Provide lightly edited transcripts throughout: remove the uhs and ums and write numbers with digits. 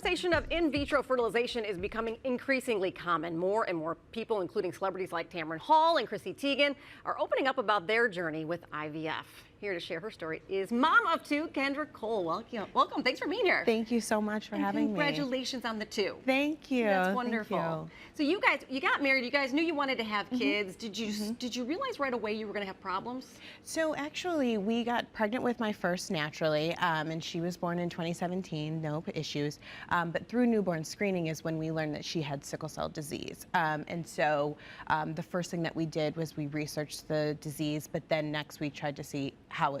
conversation of in vitro fertilization is becoming increasingly common. More and more people, including celebrities like Tamron and Chrissy Teigen, are opening up about their journey with IVF. Here to share her story is mom of two, Kendra Cole. Welcome. Thanks for being here. Thank you so much for having me. Congratulations on the two. Thank you. That's wonderful. Thank you. So you got married. You guys knew you wanted to have kids. Did you realize right away you were going to have problems? So actually, we got pregnant with my first naturally, and she was born in 2017. No issues. But through newborn screening is when we learned that she had sickle cell disease. And so the first thing that we did was we researched the disease, but then next we tried to see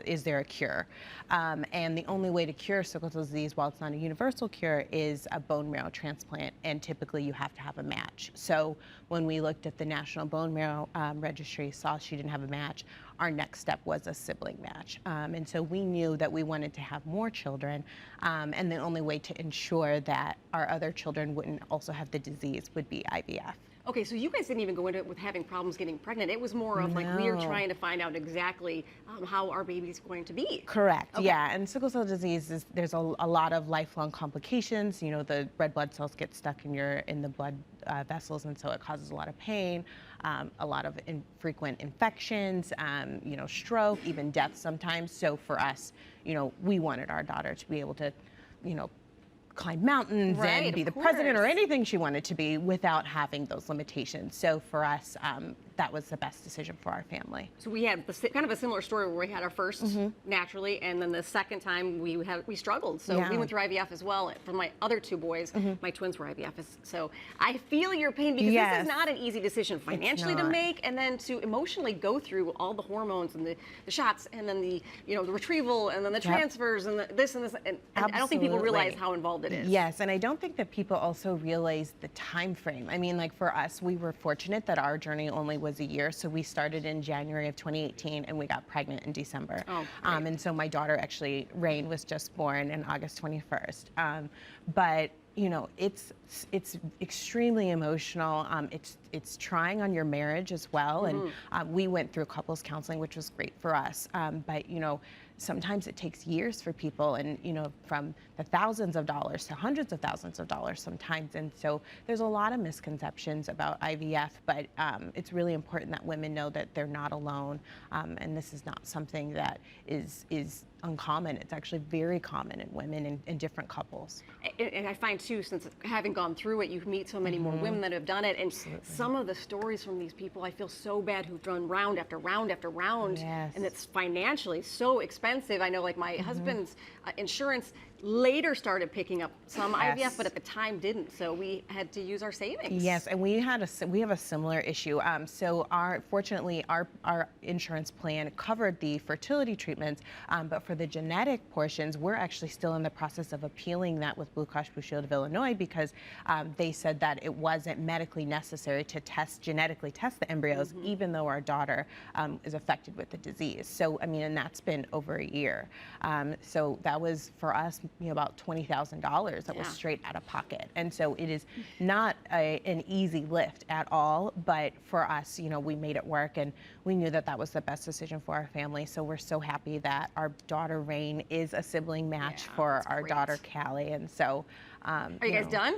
is there a cure. And the only way to cure sickle cell disease, while it's not a universal cure, is a bone marrow transplant, and typically you have to have a match. So when we looked at the National Bone Marrow Registry, saw she didn't have a match, our next step was a sibling match. And so we knew that we wanted to have more children, and the only way to ensure that our other children wouldn't also have the disease would be IVF. Okay, so you guys didn't even go into it with having problems getting pregnant. It was more of like we are trying to find out exactly how our baby's going to be. Correct, okay. Yeah, and sickle cell disease, there's a lot of lifelong complications. You know, the red blood cells get stuck in the blood vessels, and so it causes a lot of pain, a lot of frequent infections, you know, stroke, even death sometimes. So for us, you know, we wanted our daughter to be able to, you know, climb mountains and be the president or anything she wanted to be without having those limitations. So for us, that was the best decision for our family. So we had kind of a similar story where we had our first naturally, and then the second time we struggled. So we went through IVF as well. For my other two boys, my twins were IVF. So I feel your pain because this is not an easy decision financially to make, and then to emotionally go through all the hormones and the shots, and then the the retrieval, and then the transfers, and this and this. And I don't think people realize how involved it is. Yes, and I don't think that people also realize the time frame. I mean, like for us, we were fortunate that our journey only was a year. So we started in January of 2018 and we got pregnant in December. And so my daughter actually, Rain, was just born on August 21st. But you know, it's extremely emotional. It's trying on your marriage as well. And we went through couples counseling, which was great for us. But you know, sometimes it takes years for people, and you know, from the thousands of dollars to hundreds of thousands of dollars sometimes. And so there's a lot of misconceptions about IVF, but it's really important that women know that they're not alone. And this is not something that is uncommon. It's actually very common in women in different couples. And I find too, since having gone through it, you meet so many more women that have done it, and some of the stories from these people, I feel so bad, who've done round after round after round, and it's financially so expensive. I know, like my husband's insurance later started picking up some IVF, but at the time didn't, so we had to use our savings. Yes, and we have a similar issue. So fortunately our insurance plan covered the fertility treatments, but for the genetic portions, we're actually still in the process of appealing that with Blue Cross Blue Shield of Illinois, because they said that it wasn't medically necessary to genetically test the embryos, even though our daughter is affected with the disease. So I mean, and that's been over a year. So that was for us, you know, about $20,000 that was straight out of pocket. And so it is not an easy lift at all, but for us, you know, we made it work, and we knew that that was the best decision for our family. So we're so happy that our daughter Rain is a sibling match for our daughter Callie. And so are you guys done?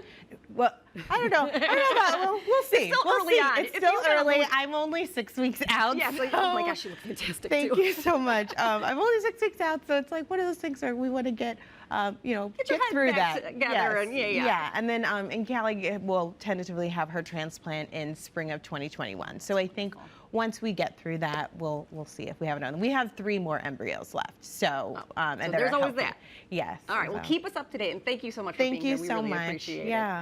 Well, I don't know. We'll see. It's still early on. It's still early. I'm only 6 weeks out. Yeah, so, oh my gosh, you look fantastic. Thank you so much. I'm only 6 weeks out, so it's like one of those things where we want to get through that together. And and then and Callie will tentatively have her transplant in spring of 2021. So I think once we get through that, we'll see if we have another. We have 3 more embryos left. So and there's always that. Yes. All right. Well, keep us up to date, and thank you so much for being here. Thank you so much. Appreciate it. Yeah.